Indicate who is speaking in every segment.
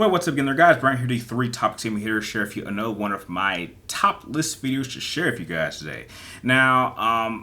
Speaker 1: Well, what's up again there, guys? Brian here to do 3 topics I'm here to share with you another one of my top list videos to share with you guys today. Now,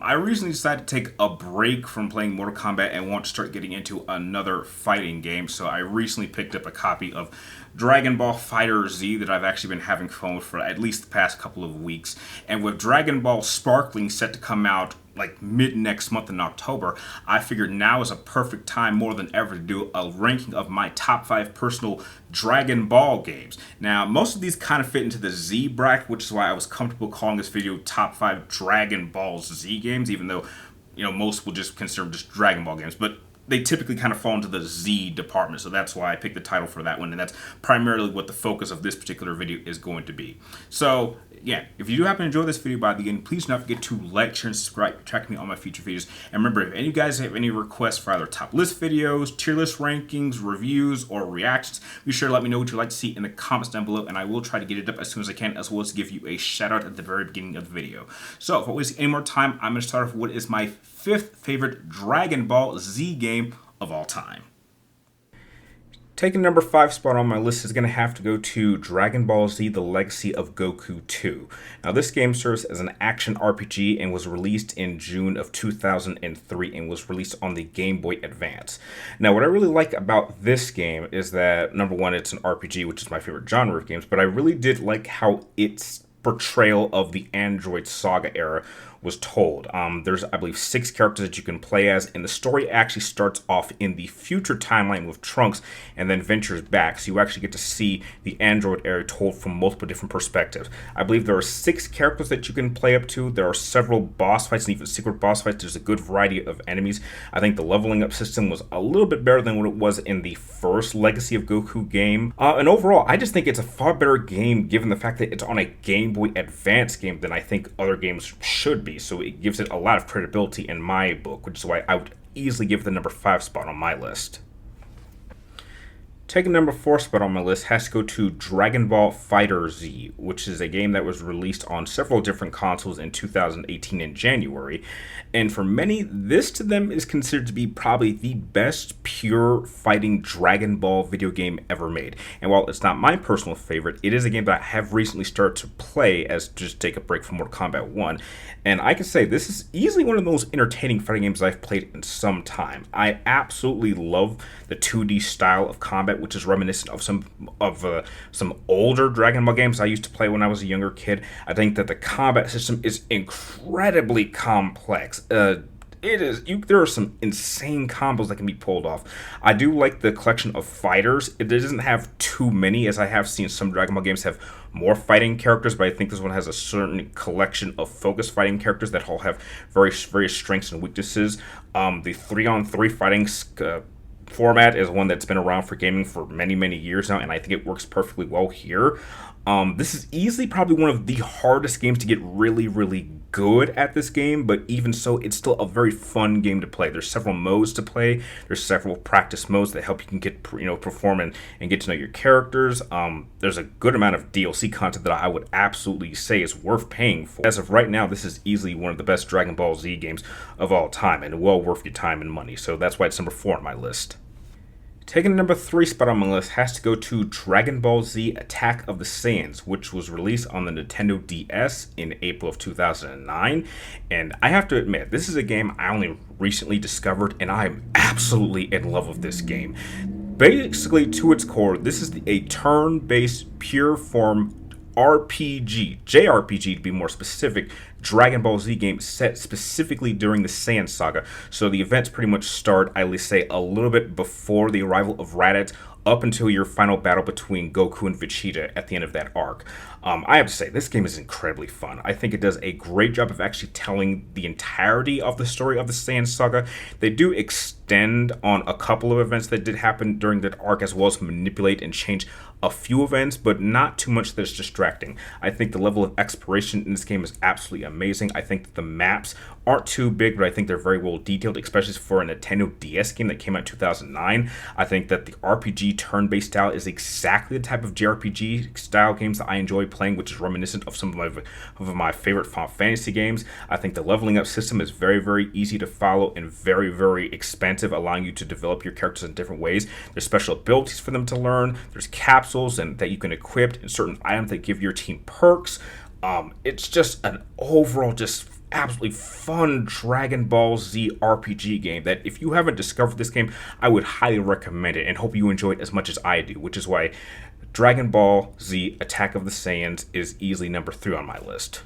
Speaker 1: I recently decided to take a break from playing Mortal Kombat and want to start getting into another fighting game. So I recently picked up a copy of Dragon Ball FighterZ that I've actually been having fun with for at least the past couple of weeks. And with Dragon Ball Sparkling set to come out like mid next month in October, I figured now is a perfect time more than ever to do a ranking of my top 5 personal Dragon Ball games. Now, most of these kind of fit into the Z bracket, which is why I was comfortable calling this video top 5 Dragon Ball Z games, even though, most will just consider just Dragon Ball games. But they typically kind of fall into the Z department, so that's why I picked the title for that one, and that's primarily what the focus of this particular video is going to be. So, yeah, if you do happen to enjoy this video by the end, please do not forget to like, share, and subscribe. Track me on my future videos. And remember, if any of you guys have any requests for either top list videos, tier list rankings, reviews, or reactions, be sure to let me know what you'd like to see in the comments down below, and I will try to get it up as soon as I can, as well as give you a shout out at the very beginning of the video. So, if I waste any more time, I'm going to start off with what is my 5th favorite Dragon Ball Z game of all time. Taking number 5 spot on my list is going to have to go to Dragon Ball Z: The Legacy of Goku 2. Now, this game serves as an action RPG and was released in June of 2003 and was released on the Game Boy Advance. Now, what I really like about this game is that, number one, it's an RPG, which is my favorite genre of games, but I really did like how its portrayal of the Android Saga era was told. There's, I believe, 6 characters that you can play as, and the story actually starts off in the future timeline with Trunks and then ventures back, so you actually get to see the Android era told from multiple different perspectives. I believe there are 6 characters that you can play up to. There are several boss fights and even secret boss fights. There's a good variety of enemies. I think the leveling up system was a little bit better than what it was in the first Legacy of Goku game. And overall, I just think it's a far better game given the fact that it's on a Game Boy Advance game than I think other games should be. So it gives it a lot of credibility in my book, which is why I would easily give it the number 5 spot on my list. Taking number 4 spot on my list has to go to Dragon Ball FighterZ, which is a game that was released on several different consoles in 2018 in January. And for many, this to them is considered to be probably the best pure fighting Dragon Ball video game ever made. And while it's not my personal favorite, it is a game that I have recently started to play as just take a break from Mortal Kombat 1. And I can say this is easily one of the most entertaining fighting games I've played in some time. I absolutely love the 2D style of combat, which is reminiscent of some older Dragon Ball games I used to play when I was a younger kid. I think that the combat system is incredibly complex. There are some insane combos that can be pulled off. I do like the collection of fighters. It doesn't have too many, as I have seen some Dragon Ball games have more fighting characters, but I think this one has a certain collection of focused fighting characters that all have various strengths and weaknesses. The 3-on-3 fighting format is one that's been around for gaming for many years now, and I think it works perfectly well here. This is easily probably one of the hardest games to get really good at this game, but even so, it's still a very fun game to play. There's several modes to play. There's several practice modes that help you can get perform and get to know your characters. There's a good amount of DLC content that I would absolutely say is worth paying for. As of right now, this is easily one of the best Dragon Ball Z games of all time, and well worth your time and money. So that's why it's number 4 on my list. Taking the number 3 spot on my list has to go to Dragon Ball Z Attack of the Saiyans, which was released on the Nintendo DS in April of 2009. And I have to admit, this is a game I only recently discovered, and I'm absolutely in love with this game. Basically, to its core, this is a turn-based, pure form RPG, JRPG to be more specific, Dragon Ball Z game set specifically during the Saiyan saga. So the events pretty much start, I would say, a little bit before the arrival of Raditz, up until your final battle between Goku and Vegeta at the end of that arc. I have to say, this game is incredibly fun. I think it does a great job of actually telling the entirety of the story of the Saiyan saga. They do extend on a couple of events that did happen during that arc, as well as manipulate and change a few events, but not too much that's distracting. I think the level of exploration in this game is absolutely amazing. I think that the maps aren't too big, but I think they're very well detailed, especially for a Nintendo DS game that came out in 2009. I think that the RPG JRPG turn-based style is exactly the type of JRPG style games that I enjoy playing, which is reminiscent of some of my favorite Final Fantasy games. I think the leveling up system is very, very easy to follow and very, very expansive, allowing you to develop your characters in different ways. There's special abilities for them to learn. There's capsules and that you can equip, and certain items that give your team perks. It's just an overall just absolutely fun Dragon Ball Z RPG game that if you haven't discovered this game, I would highly recommend it and hope you enjoy it as much as I do, which is why Dragon Ball Z Attack of the Saiyans is easily number 3 on my list.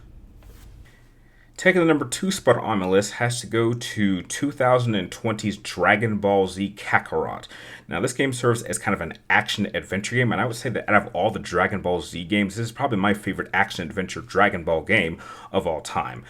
Speaker 1: Taking the number 2 spot on my list has to go to 2020's Dragon Ball Z Kakarot. Now, this game serves as kind of an action-adventure game, and I would say that out of all the Dragon Ball Z games, this is probably my favorite action-adventure Dragon Ball game of all time.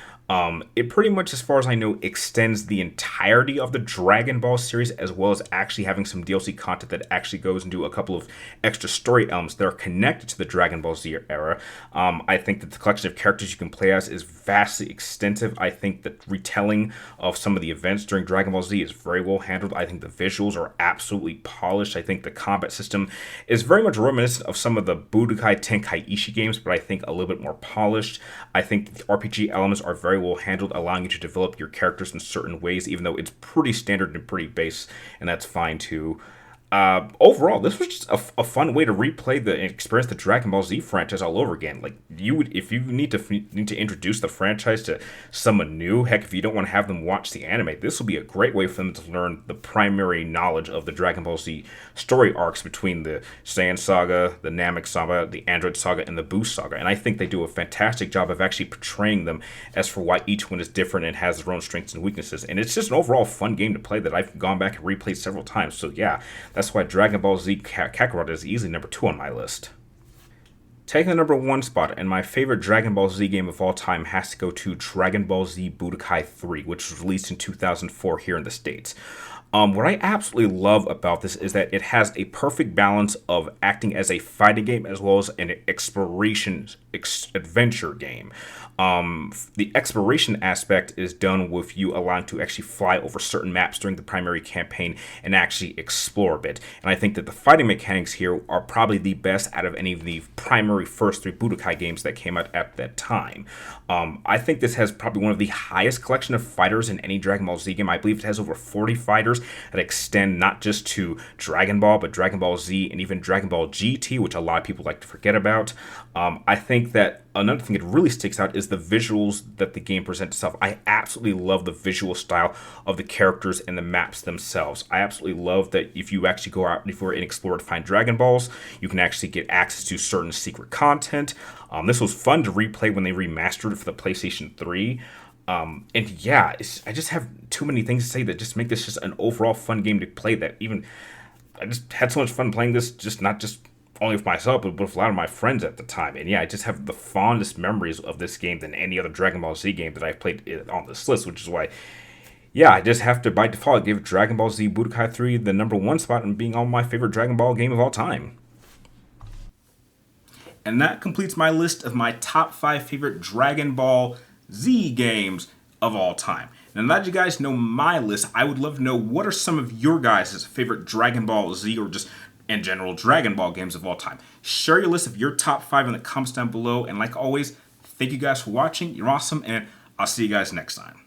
Speaker 1: It pretty much, as far as I know, extends the entirety of the Dragon Ball series, as well as actually having some DLC content that actually goes into a couple of extra story elements that are connected to the Dragon Ball Z era. I think that the collection of characters you can play as is vastly extensive. I think the retelling of some of the events during Dragon Ball Z is very well handled. I think the visuals are absolutely polished. I think the combat system is very much reminiscent of some of the Budokai Tenkaichi games, but I think a little bit more polished. I think the RPG elements are very well handled, allowing you to develop your characters in certain ways, even though it's pretty standard and pretty base, and that's fine too. Overall, this was just a fun way to replay the experience the Dragon Ball Z franchise all over again. Like, you would, if you need to introduce the franchise to someone new, heck, if you don't want to have them watch the anime, this will be a great way for them to learn the primary knowledge of the Dragon Ball Z story arcs between the Saiyan Saga, the Namek Saga, the Android Saga, and the Buu Saga. And I think they do a fantastic job of actually portraying them as for why each one is different and has their own strengths and weaknesses. And it's just an overall fun game to play that I've gone back and replayed several times. So yeah, that's why Dragon Ball Z Kakarot is easily number 2 on my list. Taking the number 1 spot, and my favorite Dragon Ball Z game of all time has to go to Dragon Ball Z Budokai 3, which was released in 2004 here in the States. What I absolutely love about this is that it has a perfect balance of acting as a fighting game as well as an exploration adventure game. The exploration aspect is done with you allowing to actually fly over certain maps during the primary campaign and actually explore a bit. And I think that the fighting mechanics here are probably the best out of any of the primary first 3 Budokai games that came out at that time. I think this has probably one of the highest collection of fighters in any Dragon Ball Z game. I believe it has over 40 fighters that extend not just to Dragon Ball, but Dragon Ball Z and even Dragon Ball GT, which a lot of people like to forget about. I think that another thing that really sticks out is the visuals that the game presents itself. I absolutely love the visual style of the characters and the maps themselves. I absolutely love that if you actually go out and explore to find Dragon Balls, you can actually get access to certain secret content. This was fun to replay when they remastered it for the PlayStation 3. And yeah, I just have too many things to say that just make this just an overall fun game to play, that even I just had so much fun playing this, just not just only with myself, but with a lot of my friends at the time. And yeah, I just have the fondest memories of this game than any other Dragon Ball Z game that I've played on this list, which is why, yeah, I just have to, by default, give Dragon Ball Z Budokai 3 the number 1 spot and being on my favorite Dragon Ball game of all time. And that completes my list of my top 5 favorite Dragon Ball Z games of all time. Now that you guys know my list, I would love to know what are some of your guys' favorite Dragon Ball Z or just in general Dragon Ball games of all time. Share your list of your top 5 in the comments down below. And like always, thank you guys for watching. You're awesome, and I'll see you guys next time.